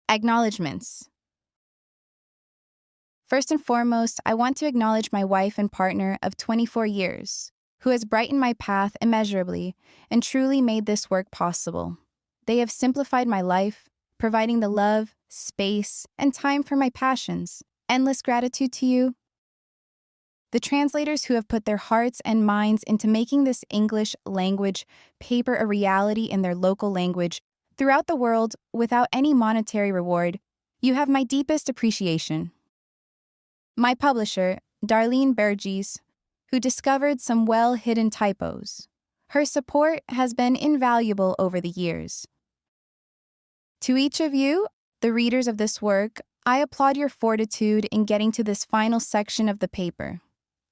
Acknowledgments. First and foremost, I want to acknowledge my wife and partner of 24 years, who has brightened my path immeasurably and truly made this work possible. They have simplified my life, providing the love, space, and time for my passions. Endless gratitude to you. The translators who have put their hearts and minds into making this English language paper a reality in their local language throughout the world without any monetary reward, you have my deepest appreciation. My publisher, Darlene Burgess, who discovered some well-hidden typos. Her support has been invaluable over the years. To each of you, the readers of this work, I applaud your fortitude in getting to this final section of the paper.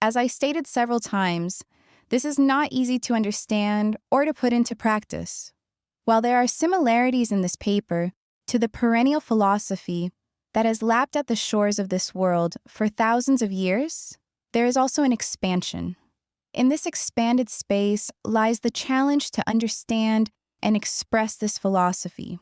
As I stated several times, this is not easy to understand or to put into practice. While there are similarities in this paper to the perennial philosophy that has lapped at the shores of this world for thousands of years, there is also an expansion. In this expanded space lies the challenge to understand and express this philosophy.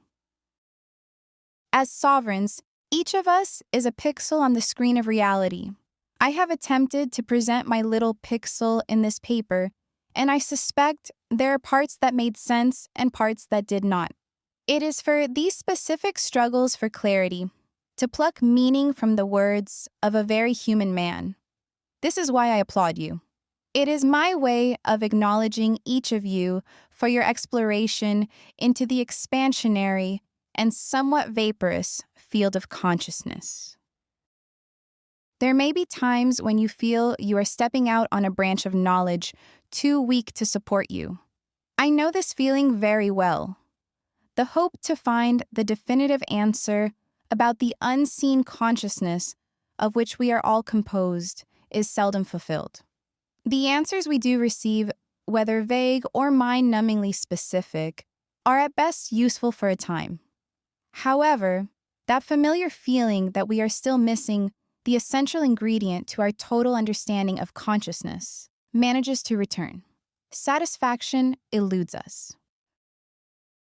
As sovereigns, each of us is a pixel on the screen of reality. I have attempted to present my little pixel in this paper, and I suspect there are parts that made sense and parts that did not. It is for these specific struggles for clarity, to pluck meaning from the words of a very human man. This is why I applaud you. It is my way of acknowledging each of you for your exploration into the expansionary and somewhat vaporous field of consciousness. There may be times when you feel you are stepping out on a branch of knowledge too weak to support you. I know this feeling very well. The hope to find the definitive answer about the unseen consciousness of which we are all composed is seldom fulfilled. The answers we do receive, whether vague or mind-numbingly specific, are at best useful for a time. However, that familiar feeling that we are still missing the essential ingredient to our total understanding of consciousness manages to return. Satisfaction eludes us.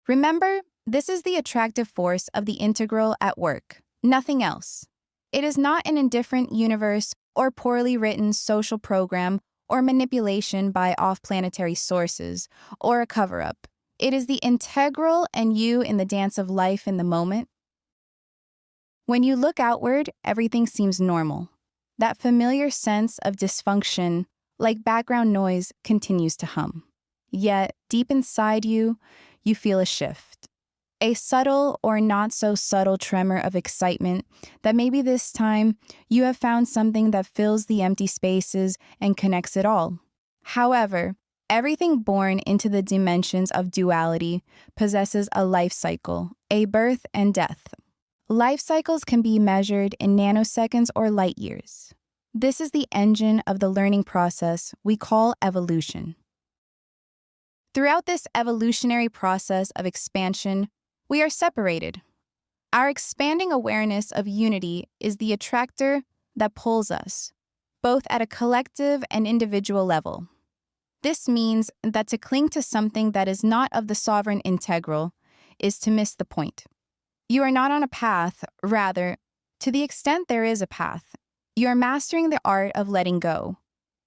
Remember, this is the attractive force of the integral at work, nothing else. It is not an indifferent universe or poorly written social program or manipulation by off-planetary sources or a cover-up. It is the integral and you in the dance of life in the moment. When you look outward, everything seems normal. That familiar sense of dysfunction, like background noise, continues to hum. Yet, deep inside you, you feel a shift. A subtle or not so subtle tremor of excitement that maybe this time you have found something that fills the empty spaces and connects it all. However, everything born into the dimensions of duality possesses a life cycle, a birth and death. Life cycles can be measured in nanoseconds or light years. This is the engine of the learning process we call evolution. Throughout this evolutionary process of expansion, we are separated. Our expanding awareness of unity is the attractor that pulls us, both at a collective and individual level. This means that to cling to something that is not of the sovereign integral is to miss the point. You are not on a path, rather, to the extent there is a path, you are mastering the art of letting go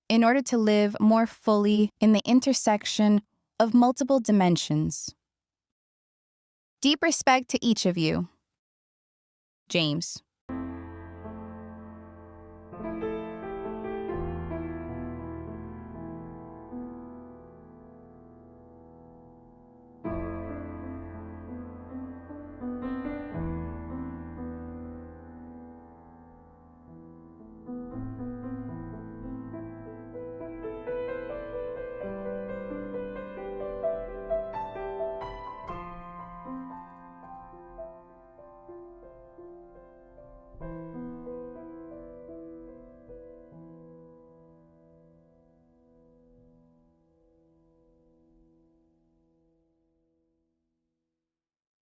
in order to live more fully in the intersection of multiple dimensions. Deep respect to each of you. James.